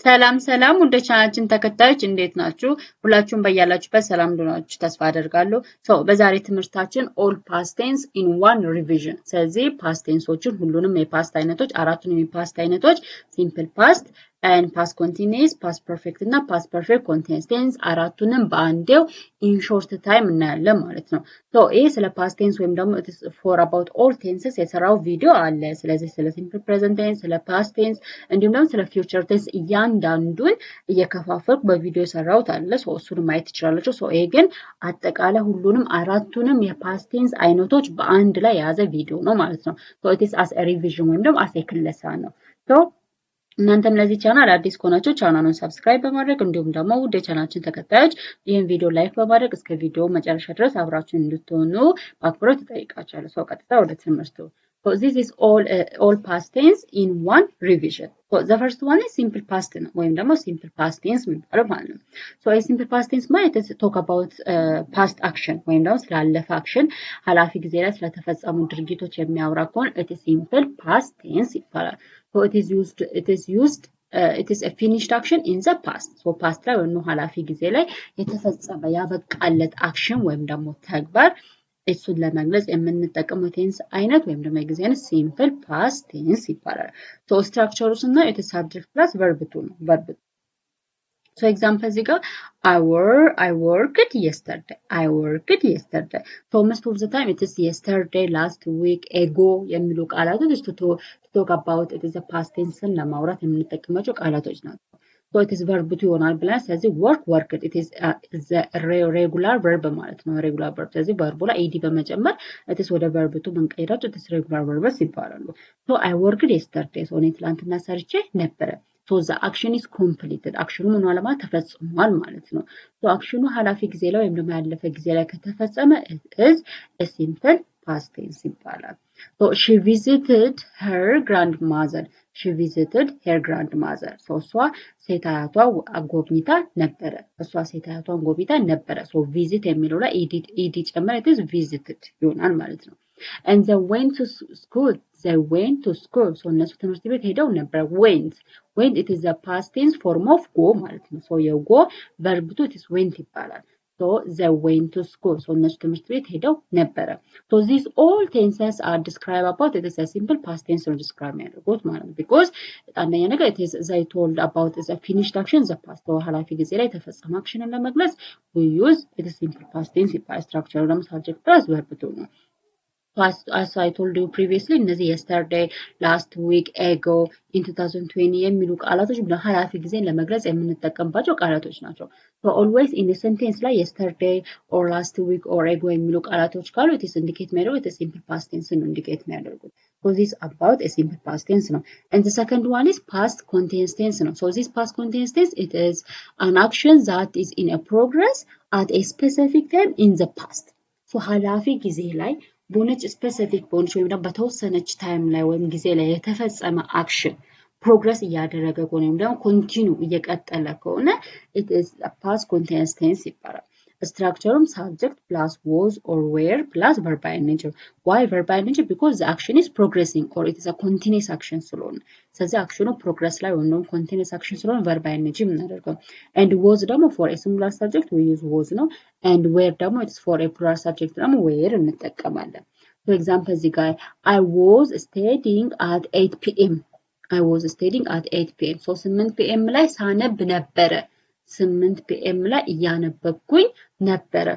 ሰላም ሰላም ወደ ቻናላችን ተከታዮች እንዴት ናችሁ? ሁላችሁም በያላችሁበት ሰላም እንደሆናችሁ ተስፋ አደርጋለሁ። በዛሬ ትምህርታችን ኦል ፓስት ቴንስ ኢን ዋን ሪቪዥን። ስለዚህ ፓስት ቴንሶችን ሁሉንም የፓስት አይነቶች አራቱንም የፓስት አይነቶች ሲምፕል ፓስት and past continuous, past perfect እና past perfect continuous tense አራቱንም በአንዴው in short time እናያለን ማለት ነው። ይሄ ስለ past tense ወይም ደግሞ it is for about all tenses የሰራው ቪዲዮ አለ። ስለዚህ ስለ simple present tense፣ ስለ past tense እንዲሁም ደግሞ ስለ future tense እያንዳንዱን እየከፋፈልኩ በቪዲዮ የሰራሁት አለ። እሱን ማየት ትችላላችሁ። ይሄ ግን አጠቃላይ ሁሉንም አራቱንም የpast tense አይነቶች በአንድ ላይ የያዘ ቪዲዮ ነው ማለት ነው። it is as a revision ወይም ደግሞ as a ክለሳ ነው። እናንተም ለዚህ ቻናል አዲስ ከሆናችሁ ቻናሉን ሰብስክራይብ በማድረግ እንዲሁም ደግሞ ውድ የቻናላችን ተከታዮች ይህን ቪዲዮ ላይክ በማድረግ እስከ ቪዲዮ መጨረሻ ድረስ አብራችሁን እንድትሆኑ በአክብሮት እጠይቃችኋለሁ። ቀጥታ ወደ ትምህርቱ። this is all past tense in one revision. the first one is simple past ነው ወይም ደግሞ simple past tense የሚባለው ማለት ነው። simple past tense ማለት talk about past action ወይም ደግሞ ስላለፈ አክሽን ኃላፊ ጊዜ ላይ ስለተፈጸሙ ድርጊቶች የሚያወራ ከሆነ it is simple past tense ይባላል። it is a finished action in the past. past ላይ ወይም ኃላፊ ጊዜ ላይ የተፈጸመ ያበቃለት አክሽን ወይም ደግሞ ተግባር እሱን ለመግለጽ የምንጠቀመው ቴንስ አይነት ወይም ደግሞ የጊዜ አይነት ሲምፕል ፓስት ቴንስ ይባላል። ስትራክቸሩ ስናየው it is subject plus verb to ነው verb example እዚህ ጋር I worked yesterday. I worked yesterday. most of the time it is yesterday, last week, ago የሚሉ ቃላቶች to talk about it is a past tense ለማውራት የምንጠቀማቸው ቃላቶች ናቸው። it is verb to ይሆናል ብለን ስለዚህ worked it is the regular verb ማለት ነው። regular verb ስለዚህ verb ላይ ed በመጨመር it is ወደ verb to ብንቀይራቸው it is regular verbs ይባላሉ። I worked yesterday. እኔ ትላንትና ሰርቼ ነበረ። the action is completed. አክሽኑ ምን ሆነ ማለት ተፈጽሟል ማለት ነው። አክሽኑ ኃላፊ ጊዜ ላይ ወይም ደግሞ ያለፈ ጊዜ ላይ ከተፈጸመ it is a simple past tense ይባላል። she visited her grandmother. she visited her grandmother. እሷ ሴት አያቷ ጎብኝታ ነበረ። እሷ ሴት አያቷን ጎብኝታ ነበረ። visit የሚለው ላይ ed ጨመረ it is visited ይሆናል ማለት ነው። and they went to school. they went to school. እነሱ ትምህርት ቤት ሄደው ነበር። went it is the past tense form of go ማለት ነው። የጎ verb to it is went ይባላል። they went to school. እነሱ ትምህርት ቤት ሄደው ነበረ። these all tenses are described about it is a simple past tense ነው describe የሚያደርጉት ማለት ነው። because አንደኛ ነገር it is they told about is a finished action the past ኃላፊ ጊዜ ላይ የተፈጸመ አክሽንን ለመግለጽ we use it is simple past tense ይባላል። structure ደግሞ subject plus verb to ነው። as I told you previously እነዚህ yesterday, last week, ago, in 2020 የሚሉ ቃላቶች ኃላፊ ጊዜን ለመግለጽ የምንጠቀምባቸው ቃላቶች ናቸው። always in a sentence ላይ yesterday or last week or ago የሚሉ ቃላቶች ካሉ it is indicate የሚያደርጉት it is simple past tense ነው indicate የሚያደርጉት። this is about a simple past tense ነው። and the second one is past continuous tense ነው። this past continuous tense it is an action that is in a progress at a specific time in the past. ኃላፊ ጊዜ ላይ በሆነች ስፔሲፊክ በሆነች ወይም ደግሞ በተወሰነች ታይም ላይ ወይም ጊዜ ላይ የተፈጸመ አክሽን ፕሮግረስ እያደረገ ከሆነ ወይም ደግሞ ኮንቲኒው እየቀጠለ ከሆነ it is a past continuous tense ይባላል። structureም subject plus was or were plus verb by nature. why verb by nature? because the action is progressing or it is a continuous action ስለሆነ ስለዚህ አክሽኑ ፕሮግረስ ላይ ወይም ደግሞ continuous action ስለሆነ verb by nature የምናደርገው። and was ደግሞ for a singular subject we use was ነው። and were ደግሞ it is for a plural subject ደግሞ were እንጠቀማለን። for example እዚህ ጋር I was studying at 8 p.m. I was studying at 8 p.m. 8 p.m. ላይ ሳነብ ነበረ። 8 p.m. ላይ እያነበብኩኝ ነበረ።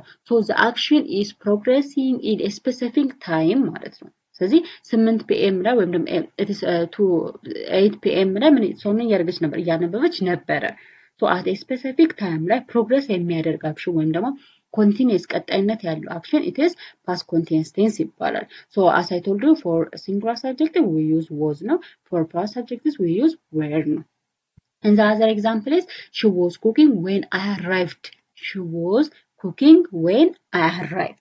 the action is progressing in a specific time ማለት ነው። ስለዚህ 8 p.m. ላይ ወይም ደግሞ it is to 8 p.m. ላይ ምን እያደረገች ነበር? እያነበበች ነበረ። at a specific time ላይ ፕሮግረስ የሚያደርግ አክሽን ወይም ደግሞ continuous ቀጣይነት ያለው አክሽን it is past continuous tense ይባላል። as I told you for singular subject we use was ነው. for plural subjects we use were ነው. and the other example is she was cooking when I arrived. she was cooking when I arrived.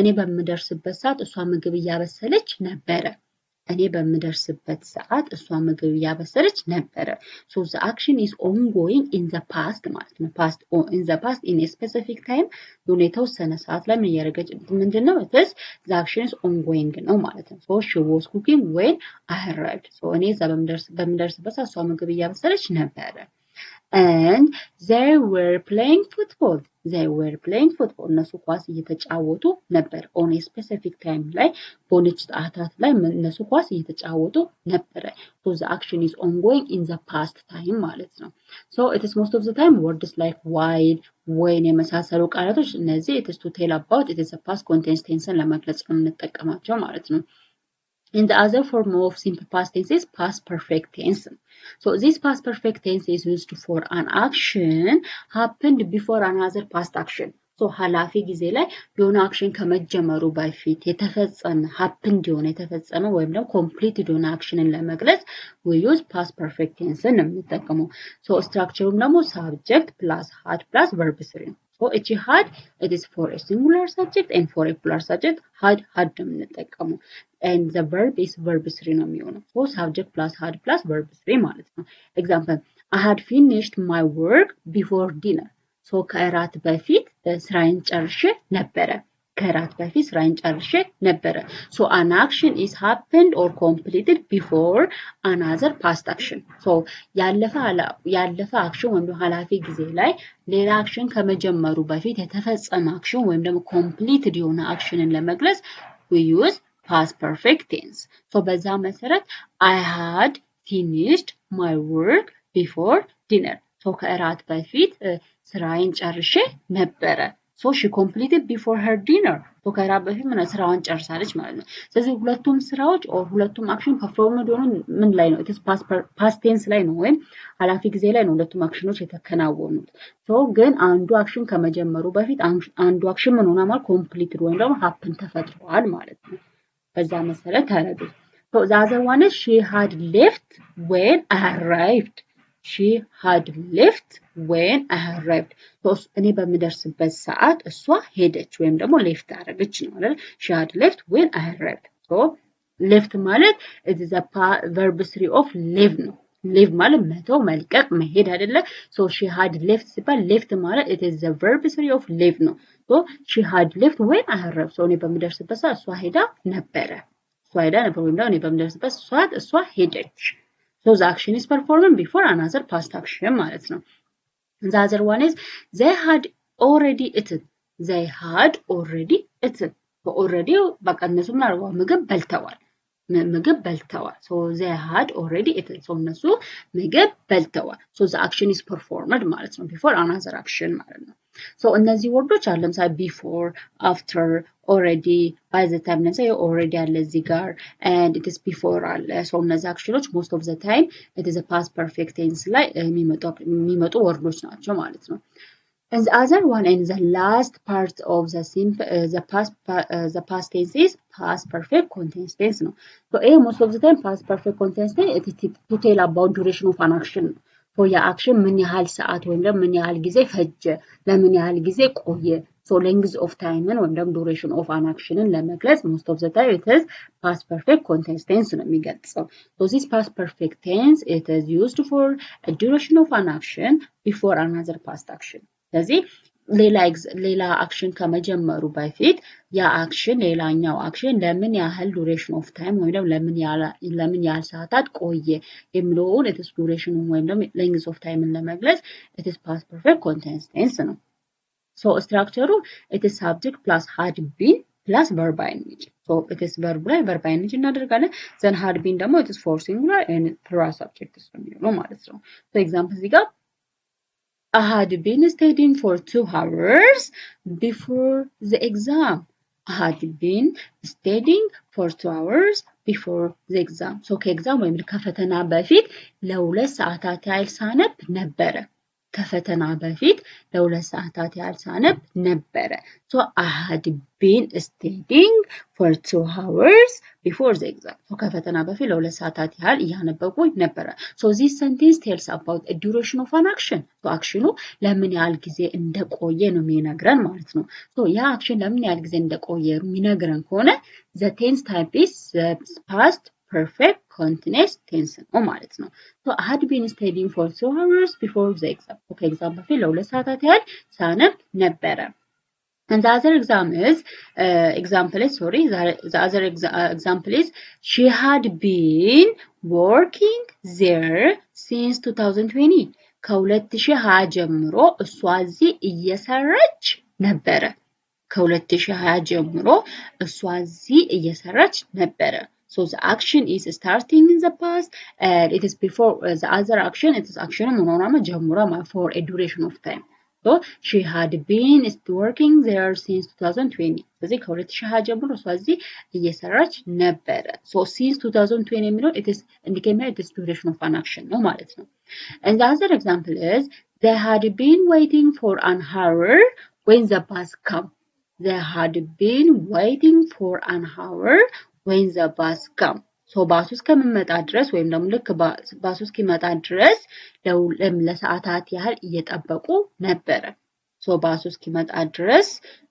እኔ በምደርስበት ሰዓት እሷ ምግብ እያበሰለች ነበረ። እኔ በምደርስበት ሰዓት እሷ ምግብ እያበሰለች ነበረ። so the action is ongoing in the past ማለት ነው። past in the past in a specific time የሆነ የተወሰነ ሰዓት ላይ ምን እያደረገች ምንድነው it is the action is ongoing ነው ማለት ነው። so she was cooking when I arrived so እኔ እዛ በምደርስበት ሰዓት እሷ ምግብ እያበሰለች ነበረ። and they were playing football እነሱ ኳስ እየተጫወቱ ነበር on a specific time ላይ በሆነች ሰዓታት ላይ እነሱ ኳስ እየተጫወቱ ነበረ so the action is ongoing in the past time ማለት ነው so it is most of the time words like while when የመሳሰሉ ቃላቶች እነዚህ it is to tell about it is a past continuous tense ለመግለጽ የምንጠቀማቸው ማለት ነው And the other form of simple past tense is past perfect tense. So this past perfect tense is used for an action happened before another past action. So ኃላፊ ጊዜ ላይ የሆነ አክሽን ከመጀመሩ በፊት የተፈጸመ happened የሆነ የተፈጸመ ወይም ደግሞ completed የሆነ አክሽንን ለመግለጽ we use past perfect tense ነው የምንጠቀመው. So structureም ደግሞ subject plus had plus verb 3 ነው. So እቺ had it is for a singular subject and for a plural subject had ነው የምንጠቀመው. And the verb is verb 3 ነው የሚሆነው. So subject plus had plus verb 3 ማለት ነው. Example I had finished my work before dinner. So ከእራት በፊት ስራዬን ጨርሼ ነበረ. So an action is happened or completed before another past action. So ያለፈ አክሽን ወይም ኃላፊ ጊዜ ላይ ሌላ አክሽን ከመጀመሩ በፊት የተፈጸመ አክሽን ወይም ደግሞ completed የሆነ አክሽንን ለመግለጽ we use past perfect tense. So በዛ መሰረት I had finished my work before dinner. So ከእራት በፊት ስራዬን ጨርሼ ነበረ. So she completed before her dinner. So ከእራት በፊት ስራዋን ጨርሳለች ማለት ነው። ስለዚህ ሁለቱም ስራዎች ሁለቱም አክሽን ፐርፎርምድ ሆኑ ምን ላይ ነው? it is past tense ላይ ነው ወይም ኃላፊ ጊዜ ላይ ነው ሁለቱም አክሽኖች የተከናወኑት። So ግን አንዱ አክሽን ከመጀመሩ በፊት አንዱ አክሽን ምን ሆነ ማለት completed ወይም ደግሞ happen ተፈጥሯል ማለት ነው። በዛ መሰረት ታረዱ so the other one is she had left when I arrived so እኔ በምደርስበት ሰዓት እሷ ሄደች ወይም ደግሞ left አደረገች ነው አይደል she had left when I arrived so left ማለት it is a verb 3 of leave ነው leave ማለት መተው መልቀቅ መሄድ አይደለ so she had left ሲባል left ማለት it is the verb 3 of leave ነው so she had left when I arrived so እኔ በምደርስበት ሰዓት እሷ ሄዳ ነበረ ወይም ደግሞ እኔ በምደርስበት ሰዓት እሷ ሄደች so the action is performed before another past action ማለት ነው the other one is they had already eaten already በቃ እነሱ ምግብ በልተዋል so they had already eaten so እነሱ ምግብ በልተዋል so the action is performed ማለት ነው before another action ማለት ነው so እነዚህ ወርዶች አለ ለምሳሌ before after already by the time ለምሳሌ already አለ እዚህ ጋር and it is before አለ so እነዚህ አክሽኖች most of the time it is a past perfect tense ላይ የሚመጡ ወርዶች ናቸው ማለት ነው and the other one and the last part of the past tense is past perfect continuous tense ነው so most of the time past perfect continuous tense it is to tell about duration of an action so የአክሽን ምን ያህል ሰዓት ወይም ደግሞ ምን ያህል ጊዜ ፈጀ ለምን ያህል ጊዜ ቆየ so length of time ወይም ደግሞ duration of an action ለመግለጽ most of the time it is past perfect continuous tense ነው የሚገልጸው so this past perfect tense it is used for a duration of an action before another past action ስለዚህ ሌላ አክሽን ከመጀመሩ በፊት ያ አክሽን ሌላኛው አክሽን ለምን ያህል duration of time ወይም ደግሞ ለምን ያህል ሰዓታት ቆየ የሚለውን it is duration ወይም ደግሞ length of time ለመግለጽ it is past perfect continuous tense ነው so structure it is subject plus had been plus verb ing so it is verb ላይ verb ing እናደርጋለን then had been ደግሞ it is for singular and plural subject ነው የሚሆነው ማለት ነው so example እዚህ ጋር I had been studying for 2 hours before the exam. I had been studying for 2 hours before the exam. So ከኤግዛም ወይም ከፈተና በፊት ለ2 ሰዓታት ያህል ሳነብ ነበረ. ከፈተና በፊት ለ2 ሰዓታት ያህል ሳነብ ነበረ. So I had been studying for 2 hours before the exam. So ከፈተና በፊት ለ2 ሰዓታት ያህል እያነበብኩኝ ነበረ. So this sentence tells about a duration of an action. So actionu ለምን ያህል ጊዜ እንደቆየ ነው የሚነግረን ማለት ነው. So ያ action ለምን ያህል ጊዜ እንደቆየ የሚነግረን ከሆነ the tense type is past perfect continuous tense ነው ማለት ነው። so I had been studying for 2 hours before the exam ከኤግዛም በፊት ለ2 ሰዓታት ያህል ሳነብ ነበረ። and the other example is she had been working there since 2020 ከ2020 ጀምሮ እሷ እዚህ እየሰራች ነበረ። ከ2020 ጀምሮ እሷ እዚህ እየሰራች ነበረ። so the action is starting in the past and it is before the other action it is action ሆኖ ጀምሮ for a duration of time. so she had been working there since 2020 ስለዚህ ከ2020 ጀምሮ እሷ እዚህ እየሰራች ነበረ። so since 2020 የሚለው it is indicating it is duration of an action ነው ማለት ነው። and the other example is they had been waiting for an hour when the bus came. they had been waiting for an hour when the bus came. so ባሱ እስከሚመጣ ድረስ ወይም ደግሞ ልክ ባሱ እስኪመጣ ድረስ ለሰዓታት ያህል እየጠበቁ ነበረ። so ባሱ እስኪመጣ ድረስ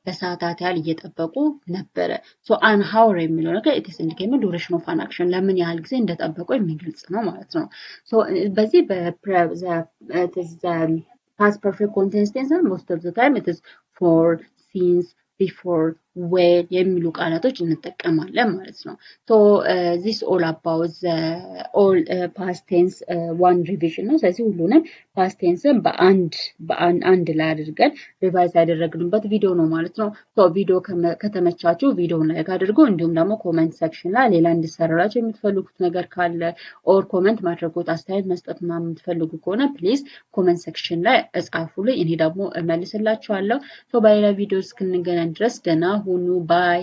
ለሰዓታት ያህል እየጠበቁ ነበረ። so an hour የሚለው ነገር it is indicating duration of an action ለምን ያህል ጊዜ እንደጠበቁ የሚገልጽ ነው ማለት ነው። so በዚህ it is past perfect continuous tense most of the time it is for, since, before, when የሚሉ ቃላቶች እንጠቀማለን ማለት ነው። so this all about the all past tense one revision ነው። ስለዚህ ሁሉንም past tense በአንድ ላይ አድርገን ሪቫይዝ ያደረግንበት ቪዲዮ ነው ማለት ነው። so ቪዲዮ ከተመቻችሁ ቪዲዮውን ላይክ አድርጉ። እንዲሁም ደግሞ ኮሜንት ሴክሽን ላይ ሌላ እንዲሰራላችሁ የምትፈልጉት ነገር ካለ ኦር ኮሜንት ማድረጉት አስተያየት መስጠት የምትፈልጉ ከሆነ ፕሊዝ ኮሜንት ሴክሽን ላይ ጻፉልኝ። እኔ ደግሞ እመልስላችኋለሁ። so በሌላ ቪዲዮ እስክንገናኝ ድረስ ደህና ሁኑ። ባይ